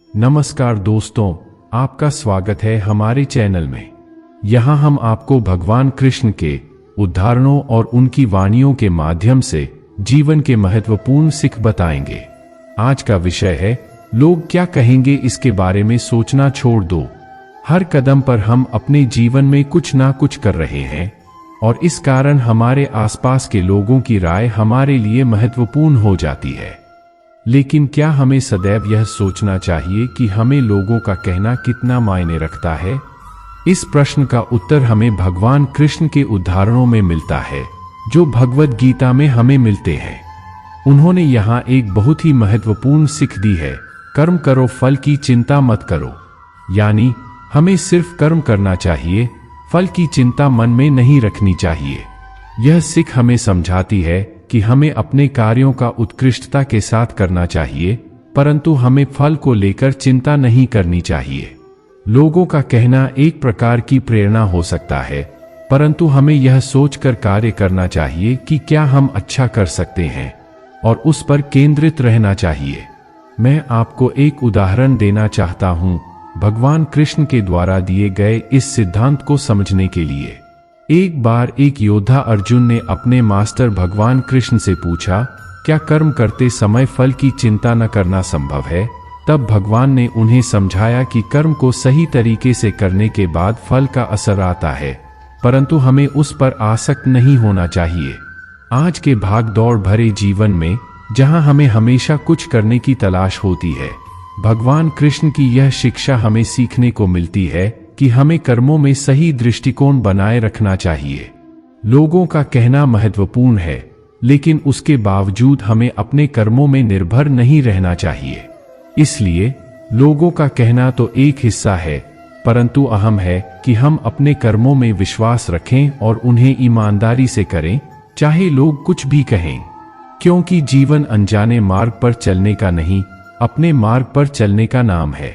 नमस्कार दोस्तों, आपका स्वागत है हमारे चैनल में। यहाँ हम आपको भगवान कृष्ण के उदाहरणों और उनकी वाणियों के माध्यम से जीवन के महत्वपूर्ण सीख बताएंगे। आज का विषय है, लोग क्या कहेंगे इसके बारे में सोचना छोड़ दो। हर कदम पर हम अपने जीवन में कुछ ना कुछ कर रहे हैं और इस कारण हमारे आसपास के लोगों की राय हमारे लिए महत्वपूर्ण हो जाती है। लेकिन क्या हमें सदैव यह सोचना चाहिए कि हमें लोगों का कहना कितना मायने रखता है? इस प्रश्न का उत्तर हमें भगवान कृष्ण के उदाहरणों में मिलता है, जो भगवद गीता में हमें मिलते हैं। उन्होंने यहाँ एक बहुत ही महत्वपूर्ण सीख दी है, कर्म करो, फल की चिंता मत करो। यानी हमें सिर्फ कर्म करना चाहिए, फल की चिंता मन में नहीं रखनी चाहिए। यह सीख हमें समझाती है कि हमें अपने कार्यों का उत्कृष्टता के साथ करना चाहिए, परंतु हमें फल को लेकर चिंता नहीं करनी चाहिए। लोगों का कहना एक प्रकार की प्रेरणा हो सकता है, परंतु हमें यह सोचकर कार्य करना चाहिए कि क्या हम अच्छा कर सकते हैं और उस पर केंद्रित रहना चाहिए। मैं आपको एक उदाहरण देना चाहता हूँ भगवान कृष्ण के द्वारा दिए गए इस सिद्धांत को समझने के लिए। एक बार एक योद्धा अर्जुन ने अपने मास्टर भगवान कृष्ण से पूछा, क्या कर्म करते समय फल की चिंता न करना संभव है? तब भगवान ने उन्हें समझाया कि कर्म को सही तरीके से करने के बाद फल का असर आता है, परंतु हमें उस पर आसक्त नहीं होना चाहिए। आज के भाग दौड़ भरे जीवन में, जहां हमें हमेशा कुछ करने की तलाश होती है, भगवान कृष्ण की यह शिक्षा हमें सीखने को मिलती है कि हमें कर्मों में सही दृष्टिकोण बनाए रखना चाहिए। लोगों का कहना महत्वपूर्ण है, लेकिन उसके बावजूद हमें अपने कर्मों में निर्भर नहीं रहना चाहिए। इसलिए लोगों का कहना तो एक हिस्सा है, परंतु अहम है कि हम अपने कर्मों में विश्वास रखें और उन्हें ईमानदारी से करें, चाहे लोग कुछ भी कहें। क्योंकि जीवन अनजाने मार्ग पर चलने का नहीं, अपने मार्ग पर चलने का नाम है।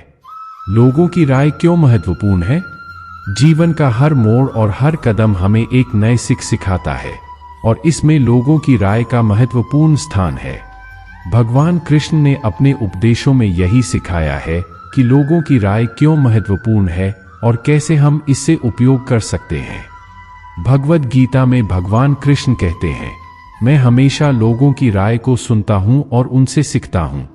लोगों की राय क्यों महत्वपूर्ण है? जीवन का हर मोड़ और हर कदम हमें एक नए सीख सिखाता है और इसमें लोगों की राय का महत्वपूर्ण स्थान है। भगवान कृष्ण ने अपने उपदेशों में यही सिखाया है कि लोगों की राय क्यों महत्वपूर्ण है और कैसे हम इससे उपयोग कर सकते हैं। भगवद गीता में भगवान कृष्ण कहते हैं, मैं हमेशा लोगों की राय को सुनता हूं और उनसे सीखता हूं।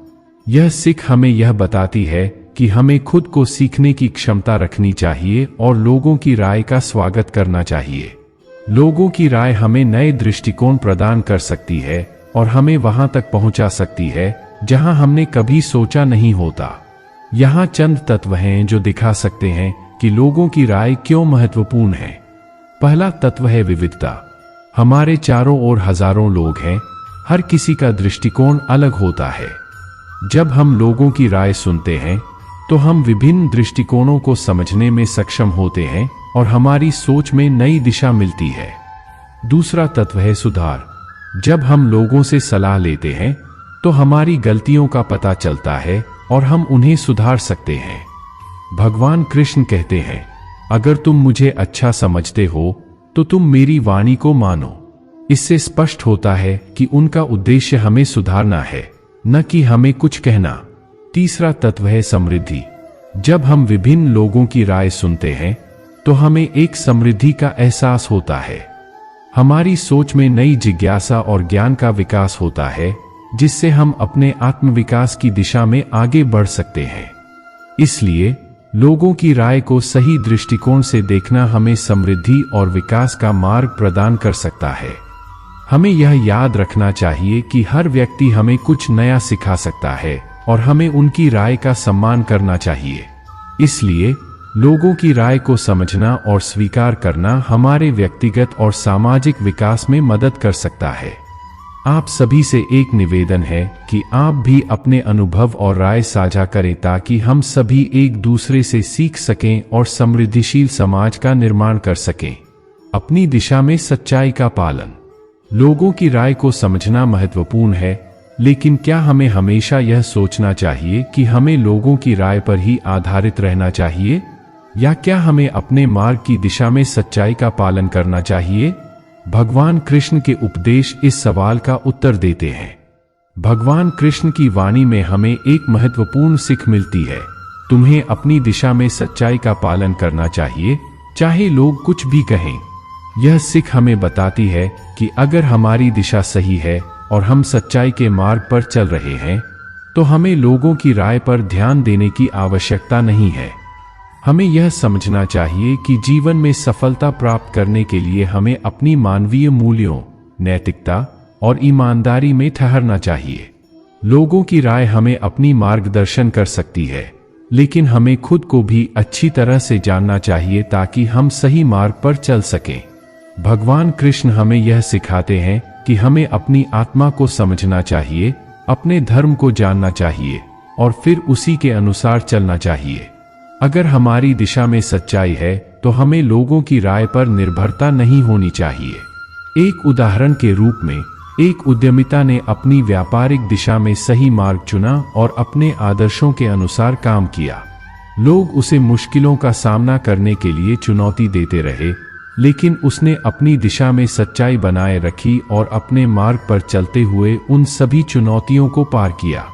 यह सीख हमें यह बताती है कि हमें खुद को सीखने की क्षमता रखनी चाहिए और लोगों की राय का स्वागत करना चाहिए। लोगों की राय हमें नए दृष्टिकोण प्रदान कर सकती है और हमें वहां तक पहुंचा सकती है जहां हमने कभी सोचा नहीं होता। यहाँ चंद तत्व हैं जो दिखा सकते हैं कि लोगों की राय क्यों महत्वपूर्ण है। पहला तत्व है विविधता। हमारे चारों ओर हजारों लोग हैं, हर किसी का दृष्टिकोण अलग होता है। जब हम लोगों की राय सुनते हैं तो हम विभिन्न दृष्टिकोणों को समझने में सक्षम होते हैं और हमारी सोच में नई दिशा मिलती है। दूसरा तत्व है सुधार। जब हम लोगों से सलाह लेते हैं तो हमारी गलतियों का पता चलता है और हम उन्हें सुधार सकते हैं। भगवान कृष्ण कहते हैं, अगर तुम मुझे अच्छा समझते हो तो तुम मेरी वाणी को मानो। इससे स्पष्ट होता है कि उनका उद्देश्य हमें सुधारना है, न कि हमें कुछ कहना। तीसरा तत्व है समृद्धि। जब हम विभिन्न लोगों की राय सुनते हैं तो हमें एक समृद्धि का एहसास होता है। हमारी सोच में नई जिज्ञासा और ज्ञान का विकास होता है, जिससे हम अपने आत्मविकास की दिशा में आगे बढ़ सकते हैं। इसलिए लोगों की राय को सही दृष्टिकोण से देखना हमें समृद्धि और विकास का मार्ग प्रदान कर सकता है। हमें यह याद रखना चाहिए कि हर व्यक्ति हमें कुछ नया सिखा सकता है और हमें उनकी राय का सम्मान करना चाहिए। इसलिए लोगों की राय को समझना और स्वीकार करना हमारे व्यक्तिगत और सामाजिक विकास में मदद कर सकता है। आप सभी से एक निवेदन है कि आप भी अपने अनुभव और राय साझा करें ताकि हम सभी एक दूसरे से सीख सकें और समृद्धिशील समाज का निर्माण कर सकें। अपनी दिशा में सच्चाई का पालन। लोगों की राय को समझना महत्वपूर्ण है, लेकिन क्या हमें हमेशा यह सोचना चाहिए कि हमें लोगों की राय पर ही आधारित रहना चाहिए, या क्या हमें अपने मार्ग की दिशा में सच्चाई का पालन करना चाहिए? भगवान कृष्ण के उपदेश इस सवाल का उत्तर देते हैं। भगवान कृष्ण की वाणी में हमें एक महत्वपूर्ण सीख मिलती है। तुम्हें अपनी दिशा में सच्चाई का पालन करना चाहिए, चाहे लोग कुछ भी कहें। यह सीख हमें बताती है कि अगर हमारी दिशा सही है और हम सच्चाई के मार्ग पर चल रहे हैं, तो हमें लोगों की राय पर ध्यान देने की आवश्यकता नहीं है। हमें यह समझना चाहिए कि जीवन में सफलता प्राप्त करने के लिए हमें अपनी मानवीय मूल्यों, नैतिकता और ईमानदारी में ठहरना चाहिए। लोगों की राय हमें अपनी मार्गदर्शन कर सकती है, लेकिन हमें खुद को भी अच्छी तरह से जानना चाहिए ताकि हम सही मार्ग पर चल सकें। भगवान कृष्ण हमें यह सिखाते हैं कि हमें अपनी आत्मा को समझना चाहिए, अपने धर्म को जानना चाहिए और फिर उसी के अनुसार चलना चाहिए। अगर हमारी दिशा में सच्चाई है तो हमें लोगों की राय पर निर्भरता नहीं होनी चाहिए। एक उदाहरण के रूप में, एक उद्यमिता ने अपनी व्यापारिक दिशा में सही मार्ग चुना और अपने आदर्शों के अनुसार काम किया। लोग उसे मुश्किलों का सामना करने के लिए चुनौती देते रहे, लेकिन उसने अपनी दिशा में सच्चाई बनाए रखी और अपने मार्ग पर चलते हुए उन सभी चुनौतियों को पार किया।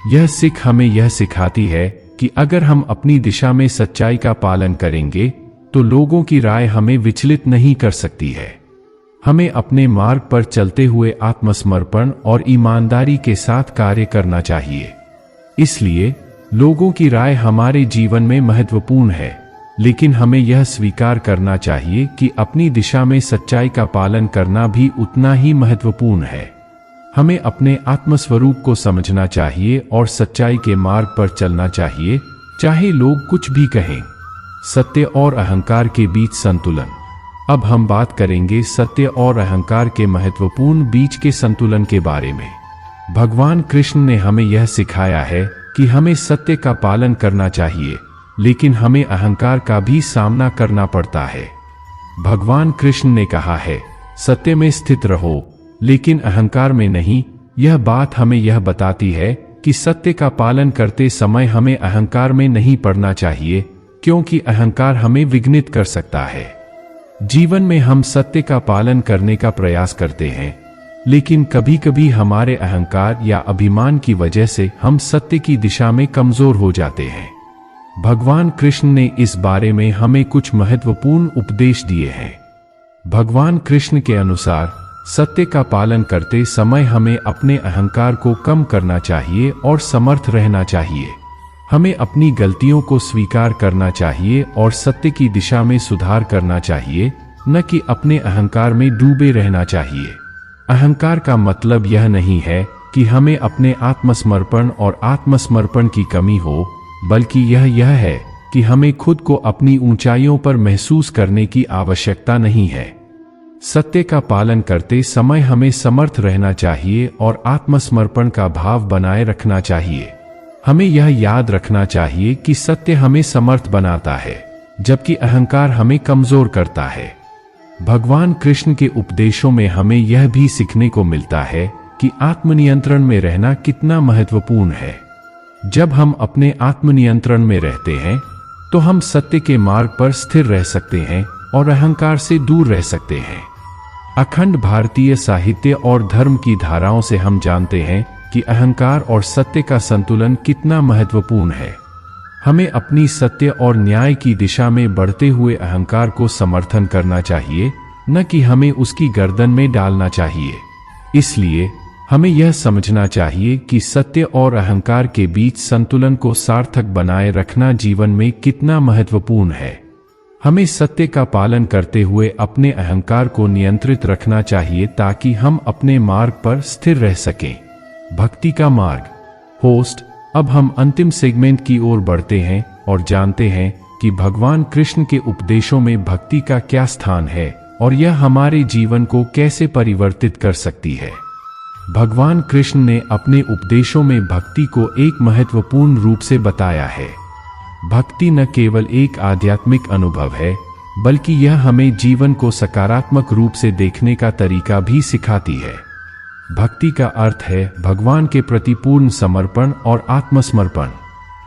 यह सीख हमें यह सिखाती है कि अगर हम अपनी दिशा में सच्चाई का पालन करेंगे तो लोगों की राय हमें विचलित नहीं कर सकती है। हमें अपने मार्ग पर चलते हुए आत्मसमर्पण और ईमानदारी के साथ कार्य करना चाहिए। इसलिए लोगों की राय हमारे जीवन में महत्वपूर्ण है, लेकिन हमें यह स्वीकार करना चाहिए कि अपनी दिशा में सच्चाई का पालन करना भी उतना ही महत्वपूर्ण है। हमें अपने आत्मस्वरूप को समझना चाहिए और सच्चाई के मार्ग पर चलना चाहिए, चाहे लोग कुछ भी कहें। सत्य और अहंकार के बीच संतुलन। अब हम बात करेंगे सत्य और अहंकार के महत्वपूर्ण बीच के संतुलन के बारे में। भगवान कृष्ण ने हमें यह सिखाया है कि हमें सत्य का पालन करना चाहिए, लेकिन हमें अहंकार का भी सामना करना पड़ता है। भगवान कृष्ण ने कहा है, सत्य में स्थित रहो, लेकिन अहंकार में नहीं। यह बात हमें यह बताती है कि सत्य का पालन करते समय हमें अहंकार में नहीं पड़ना चाहिए, क्योंकि अहंकार हमें विघ्नित कर सकता है। जीवन में हम सत्य का पालन करने का प्रयास करते हैं, लेकिन कभी कभी हमारे अहंकार या अभिमान की वजह से हम सत्य की दिशा में कमजोर हो जाते हैं। भगवान कृष्ण ने इस बारे में हमें कुछ महत्वपूर्ण उपदेश दिए हैं। भगवान कृष्ण के अनुसार सत्य का पालन करते समय हमें अपने अहंकार को कम करना चाहिए और समर्थ रहना चाहिए। हमें अपनी गलतियों को स्वीकार करना चाहिए और सत्य की दिशा में सुधार करना चाहिए, न कि अपने अहंकार में डूबे रहना चाहिए। अहंकार का मतलब यह नहीं है कि हमें अपने आत्मसमर्पण और आत्मसमर्पण की कमी हो, बल्कि यह है कि हमें खुद को अपनी ऊंचाइयों पर महसूस करने की आवश्यकता नहीं है। सत्य का पालन करते समय हमें समर्थ रहना चाहिए और आत्मसमर्पण का भाव बनाए रखना चाहिए। हमें यह याद रखना चाहिए कि सत्य हमें समर्थ बनाता है, जबकि अहंकार हमें कमजोर करता है। भगवान कृष्ण के उपदेशों में हमें यह भी सीखने को मिलता है कि आत्मनियंत्रण में रहना कितना महत्वपूर्ण है। जब हम अपने आत्मनियंत्रण में रहते हैं तो हम सत्य के मार्ग पर स्थिर रह सकते हैं और अहंकार से दूर रह सकते हैं। अखंड भारतीय साहित्य और धर्म की धाराओं से हम जानते हैं कि अहंकार और सत्य का संतुलन कितना महत्वपूर्ण है। हमें अपनी सत्य और न्याय की दिशा में बढ़ते हुए अहंकार को समर्थन करना चाहिए, न कि हमें उसकी गर्दन में डालना चाहिए। इसलिए हमें यह समझना चाहिए कि सत्य और अहंकार के बीच संतुलन को सार्थक बनाए रखना जीवन में कितना महत्वपूर्ण है। हमें सत्य का पालन करते हुए अपने अहंकार को नियंत्रित रखना चाहिए ताकि हम अपने मार्ग पर स्थिर रह सकें। भक्ति का मार्ग। होस्ट, अब हम अंतिम सेगमेंट की ओर बढ़ते हैं और जानते हैं कि भगवान कृष्ण के उपदेशों में भक्ति का क्या स्थान है और यह हमारे जीवन को कैसे परिवर्तित कर सकती है। भगवान कृष्ण ने अपने उपदेशों में भक्ति को एक महत्वपूर्ण रूप से बताया है। भक्ति न केवल एक आध्यात्मिक अनुभव है, बल्कि यह हमें जीवन को सकारात्मक रूप से देखने का तरीका भी सिखाती है। भक्ति का अर्थ है भगवान के प्रति पूर्ण समर्पण और आत्मसमर्पण।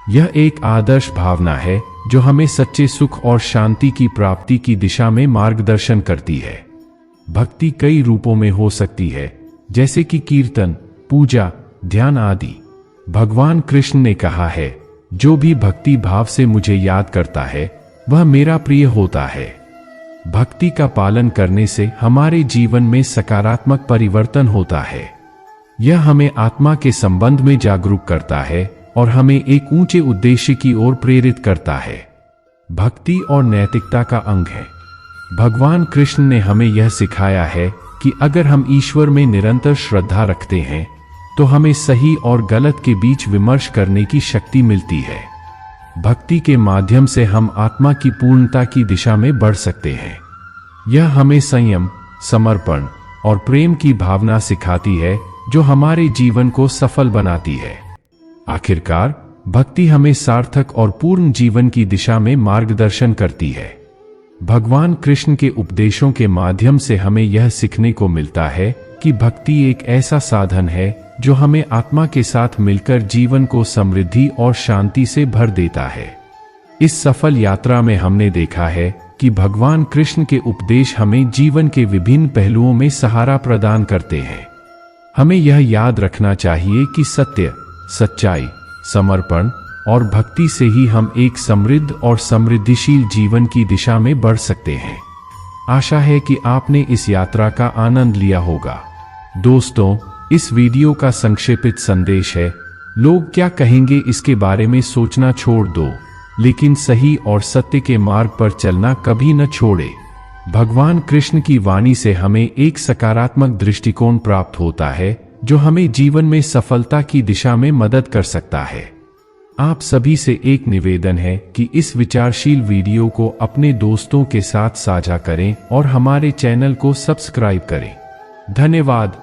यह एक आदर्श भावना है जो हमें सच्चे सुख और शांति की प्राप्ति की दिशा में मार्गदर्शन करती है। भक्ति कई रूपों में हो सकती है, जैसे कि कीर्तन, पूजा, ध्यान आदि। भगवान कृष्ण ने कहा है, जो भी भक्ति भाव से मुझे याद करता है वह मेरा प्रिय होता है। भक्ति का पालन करने से हमारे जीवन में सकारात्मक परिवर्तन होता है। यह हमें आत्मा के संबंध में जागरूक करता है और हमें एक ऊंचे उद्देश्य की ओर प्रेरित करता है। भक्ति और नैतिकता का अंग है। भगवान कृष्ण ने हमें यह सिखाया है कि अगर हम ईश्वर में निरंतर श्रद्धा रखते हैं तो हमें सही और गलत के बीच विमर्श करने की शक्ति मिलती है। भक्ति के माध्यम से हम आत्मा की पूर्णता की दिशा में बढ़ सकते हैं। यह हमें संयम, समर्पण और प्रेम की भावना सिखाती है जो हमारे जीवन को सफल बनाती है। आखिरकार भक्ति हमें सार्थक और पूर्ण जीवन की दिशा में मार्गदर्शन करती है। भगवान कृष्ण के उपदेशों के माध्यम से हमें यह सीखने को मिलता है कि भक्ति एक ऐसा साधन है जो हमें आत्मा के साथ मिलकर जीवन को समृद्धि और शांति से भर देता है। इस सफल यात्रा में हमने देखा है कि भगवान कृष्ण के उपदेश हमें जीवन के विभिन्न पहलुओं में सहारा प्रदान करते हैं। हमें यह याद रखना चाहिए कि सत्य, सच्चाई, समर्पण और भक्ति से ही हम एक समृद्ध और समृद्धिशील जीवन की दिशा में बढ़ सकते हैं। आशा है कि आपने इस यात्रा का आनंद लिया होगा। दोस्तों, इस वीडियो का संक्षेपित संदेश है, लोग क्या कहेंगे इसके बारे में सोचना छोड़ दो, लेकिन सही और सत्य के मार्ग पर चलना कभी न छोड़े। भगवान कृष्ण की वाणी से हमें एक सकारात्मक दृष्टिकोण प्राप्त होता है जो हमें जीवन में सफलता की दिशा में मदद कर सकता है। आप सभी से एक निवेदन है कि इस विचारशील वीडियो को अपने दोस्तों के साथ साझा करें और हमारे चैनल को सब्सक्राइब करें। धन्यवाद।